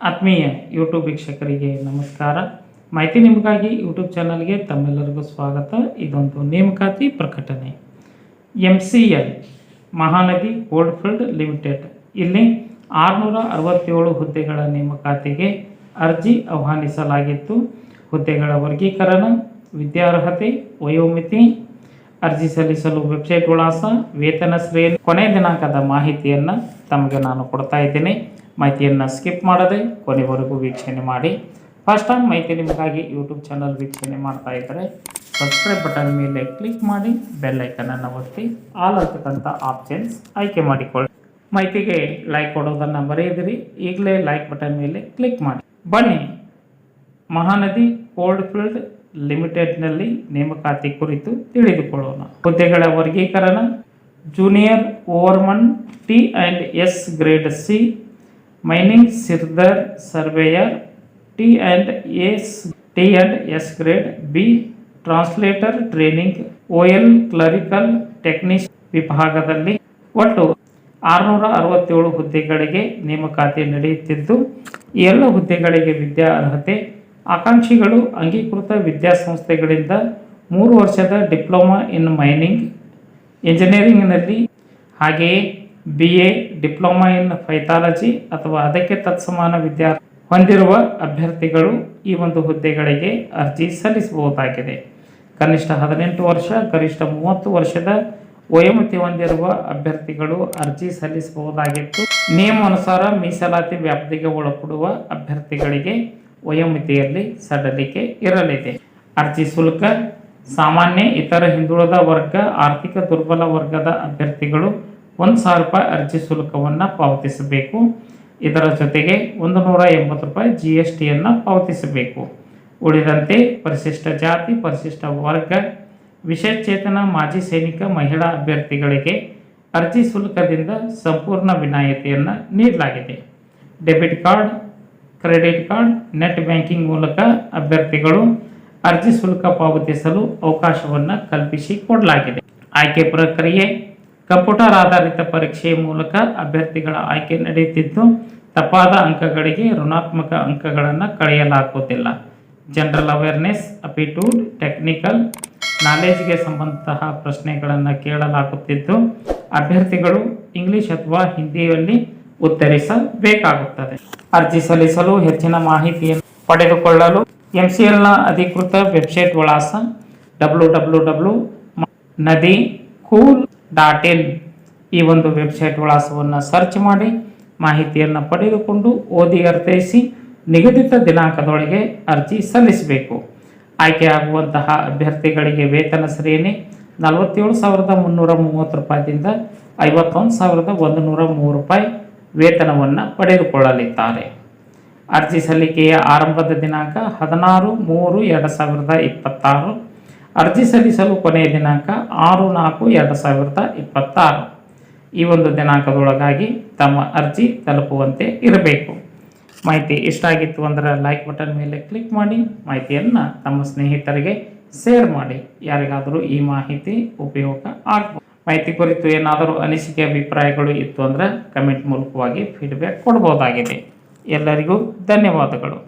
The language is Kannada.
ಆತ್ಮೀಯ ಯೂಟ್ಯೂಬ್ ವೀಕ್ಷಕರಿಗೆ ನಮಸ್ಕಾರ. ಮಾಹಿತಿ ನಿಮಗಾಗಿ ಯೂಟ್ಯೂಬ್ ಚಾನಲ್ಗೆ ತಮ್ಮೆಲ್ಲರಿಗೂ ಸ್ವಾಗತ. ಇದೊಂದು ನೇಮಕಾತಿ ಪ್ರಕಟಣೆ. MCL ಮಹಾನದಿ ಕೋಲ್ಡ್ಫೀಲ್ಡ್ ಲಿಮಿಟೆಡ್ ಇಲ್ಲಿ 667 ಹುದ್ದೆಗಳ ನೇಮಕಾತಿಗೆ ಅರ್ಜಿ ಆಹ್ವಾನಿಸಲಾಗಿತ್ತು. ಹುದ್ದೆಗಳ ವರ್ಗೀಕರಣ, ವಿದ್ಯಾರ್ಹತೆ, ವಯೋಮಿತಿ, ಅರ್ಜಿ ಸಲ್ಲಿಸಲು ವೆಬ್ಸೈಟ್ ವಿಳಾಸ, ವೇತನ ಶ್ರೇಣಿ, ಕೊನೆಯ ದಿನಾಂಕದ ಮಾಹಿತಿಯನ್ನು ತಮಗೆ ನಾನು ಕೊಡ್ತಾ ಇದ್ದೀನಿ. ಮಾಹಿತಿಯನ್ನು ಸ್ಕಿಪ್ ಮಾಡದೆ ಕೊನೆವರೆಗೂ ವೀಕ್ಷಣೆ ಮಾಡಿ. ಫಸ್ಟ್ ಟೈಮ್ ಮಾಹಿತಿ ನಿಮಗಾಗಿ ಯೂಟ್ಯೂಬ್ ಚಾನಲ್ ವೀಕ್ಷಣೆ ಮಾಡ್ತಾ ಇದ್ದರೆ ಸಬ್ಸ್ಕ್ರೈಬ್ ಬಟನ್ ಮೇಲೆ ಕ್ಲಿಕ್ ಮಾಡಿ, ಬೆಲ್ ಐಕನನ್ನು ಒತ್ತಿ ಆಲ್ ಅಂತಕ್ಕಂಥ ಆಪ್ಷನ್ಸ್ ಆಯ್ಕೆ ಮಾಡಿಕೊಳ್ಳಿ. ಮಾಹಿತಿಗೆ ಲೈಕ್ ಕೊಡೋದನ್ನು ಮರೆಯದಿರಿ. ಈಗಲೇ ಲೈಕ್ ಬಟನ್ ಮೇಲೆ ಕ್ಲಿಕ್ ಮಾಡಿ. ಬನ್ನಿ ಮಹಾನದಿ ಕೋಲ್ಡ್ಫೀಲ್ಡ್ ಲಿಮಿಟೆಡ್ನಲ್ಲಿ ನೇಮಕಾತಿ ಕುರಿತು ತಿಳಿದುಕೊಳ್ಳೋಣ. ಹುದ್ದೆಗಳ ವರ್ಗೀಕರಣ: junior overman T&S grade C, mining sirdar surveyor T&S grade B, translator training OL clerical technician ವಿಭಾಗದಲ್ಲಿ ಒಟ್ಟು 667 ಹುದ್ದೆಗಳಿಗೆ ನೇಮಕಾತಿ ನಡೆಯುತ್ತಿದ್ದು, ಈ ಎಲ್ಲ ಹುದ್ದೆಗಳಿಗೆ ವಿದ್ಯಾ ಅರ್ಹತೆ ಆಕಾಂಕ್ಷಿಗಳು ಅಂಗೀಕೃತ ವಿದ್ಯಾಸಂಸ್ಥೆಗಳಿಂದ 3 ವರ್ಷದ ಡಿಪ್ಲೊಮಾ ಇನ್ ಮೈನಿಂಗ್ ಇಂಜಿನಿಯರಿಂಗ್ನಲ್ಲಿ, ಹಾಗೆಯೇ BA, ಡಿಪ್ಲೊಮಾ ಇನ್ ಪೈಥಾಲಜಿ ಅಥವಾ ಅದಕ್ಕೆ ತತ್ಸಮಾನ ವಿದ್ಯಾರ್ಥಿ ಹೊಂದಿರುವ ಅಭ್ಯರ್ಥಿಗಳು ಈ ಒಂದು ಹುದ್ದೆಗಳಿಗೆ ಅರ್ಜಿ ಸಲ್ಲಿಸಬಹುದಾಗಿದೆ. ಕನಿಷ್ಠ 18 ವರ್ಷ, ಗರಿಷ್ಠ 30 ವರ್ಷದ ವಯೋಮಿತಿ ಹೊಂದಿರುವ ಅಭ್ಯರ್ಥಿಗಳು ಅರ್ಜಿ ಸಲ್ಲಿಸಬಹುದಾಗಿತ್ತು. ನಿಯಮಾನುಸಾರ ಮೀಸಲಾತಿ ವ್ಯಾಪ್ತಿಗೆ ಒಳಪಡುವ ಅಭ್ಯರ್ಥಿಗಳಿಗೆ ವಯೋಮಿತಿಯಲ್ಲಿ ಸಡಿಲಿಕೆ ಇರಲಿದೆ. ಅರ್ಜಿ ಶುಲ್ಕ: ಸಾಮಾನ್ಯ, ಇತರ ಹಿಂದುಳಿದ ವರ್ಗ, ಆರ್ಥಿಕ ದುರ್ಬಲ ವರ್ಗದ ಅಭ್ಯರ್ಥಿಗಳು 1,000 ರೂಪಾಯಿ ಅರ್ಜಿ ಶುಲ್ಕವನ್ನು ಪಾವತಿಸಬೇಕು. ಇದರ ಜೊತೆಗೆ 180 ರೂಪಾಯಿ GSTಯನ್ನು ಪಾವತಿಸಬೇಕು. ಉಳಿದಂತೆ ಪರಿಶಿಷ್ಟ ಜಾತಿ, ಪರಿಶಿಷ್ಟ ವರ್ಗ, ವಿಶೇಷಚೇತನ, ಮಾಜಿ ಸೈನಿಕ, ಮಹಿಳಾ ಅಭ್ಯರ್ಥಿಗಳಿಗೆ ಅರ್ಜಿ ಶುಲ್ಕದಿಂದ ಸಂಪೂರ್ಣ ವಿನಾಯಿತಿಯನ್ನು ನೀಡಲಾಗಿದೆ. Debit card, credit card, net banking ಮೂಲಕ ಅಭ್ಯರ್ಥಿಗಳು ಅರ್ಜಿ ಶುಲ್ಕ ಪಾವತಿಸಲು ಅವಕಾಶವನ್ನು ಕಲ್ಪಿಸಿಕೊಡಲಾಗಿದೆ. ಆಯ್ಕೆ ಪ್ರಕ್ರಿಯೆ: ಕಂಪ್ಯೂಟರ್ ಆಧಾರಿತ ಪರೀಕ್ಷೆಯ ಮೂಲಕ ಅಭ್ಯರ್ಥಿಗಳ ಆಯ್ಕೆ ನಡೆಯುತ್ತಿದ್ದು, ತಪ್ಪಾದ ಅಂಕಗಳಿಗೆ ಋಣಾತ್ಮಕ ಅಂಕಗಳನ್ನು ಕಳೆಯಲಾಗುವುದಿಲ್ಲ. ಜನರಲ್ ಅವೇರ್ನೆಸ್, ಅಪ್ಟಿಟ್ಯೂಡ್, ಟೆಕ್ನಿಕಲ್ ನಾಲೆಜ್ಗೆ ಸಂಬಂಧತಹ ಪ್ರಶ್ನೆಗಳನ್ನು ಕೇಳಲಾಗುತ್ತಿದ್ದು, ಅಭ್ಯರ್ಥಿಗಳು ಇಂಗ್ಲಿಷ್ ಅಥವಾ ಹಿಂದಿಯಲ್ಲಿ ಉತ್ತರಿಸಬೇಕಾಗುತ್ತದೆ. ಅರ್ಜಿ ಸಲ್ಲಿಸಲು ಹೆಚ್ಚಿನ ಮಾಹಿತಿಯನ್ನು ಪಡೆದುಕೊಳ್ಳಲು MCLನ ಅಧಿಕೃತ ವೆಬ್ಸೈಟ್ ವಿಳಾಸ www.nadikool.in ಈ ಒಂದು ವೆಬ್ಸೈಟ್ ವಿಳಾಸವನ್ನು ಸರ್ಚ್ ಮಾಡಿ ಮಾಹಿತಿಯನ್ನು ಪಡೆದುಕೊಂಡು ಓದಿ ಅರ್ಥೈಸಿ ನಿಗದಿತ ದಿನಾಂಕದೊಳಗೆ ಅರ್ಜಿ ಸಲ್ಲಿಸಬೇಕು. ಆಯ್ಕೆಯಾಗುವಂತಹ ಅಭ್ಯರ್ಥಿಗಳಿಗೆ ವೇತನ ಶ್ರೇಣಿ 47,330 ರೂಪಾಯಿದಿಂದ 51,103 ರೂಪಾಯಿ ವೇತನವನ್ನು ಪಡೆದುಕೊಳ್ಳಲಿದ್ದಾರೆ. ಅರ್ಜಿ ಸಲ್ಲಿಕೆಯ ಆರಂಭದ ದಿನಾಂಕ 16/3/2026. ಅರ್ಜಿ ಸಲ್ಲಿಸಲು ಕೊನೆಯ ದಿನಾಂಕ 6/4/2026. ಈ ಒಂದು ದಿನಾಂಕದೊಳಗಾಗಿ ತಮ್ಮ ಅರ್ಜಿ ತಲುಪುವಂತೆ ಇರಬೇಕು. ಮಾಹಿತಿ ಇಷ್ಟ ಆಗಿತ್ತು ಅಂದರೆ ಲೈಕ್ ಬಟನ್ ಮೇಲೆ ಕ್ಲಿಕ್ ಮಾಡಿ, ಮಾಹಿತಿಯನ್ನು ತಮ್ಮ ಸ್ನೇಹಿತರಿಗೆ ಶೇರ್ ಮಾಡಿ. ಯಾರಿಗಾದರೂ ಈ ಮಾಹಿತಿ ಉಪಯೋಗ ಆಗ್ಬೋದು. ಮಾಹಿತಿ ಕುರಿತು ಏನಾದರೂ ಅನಿಸಿಕೆ ಅಭಿಪ್ರಾಯಗಳು ಇತ್ತು ಅಂದರೆ ಕಮೆಂಟ್ ಮೂಲಕವಾಗಿ ಫೀಡ್ಬ್ಯಾಕ್ ಕೊಡ್ಬೋದಾಗಿದೆ. ಎಲ್ಲರಿಗೂ ಧನ್ಯವಾದಗಳು.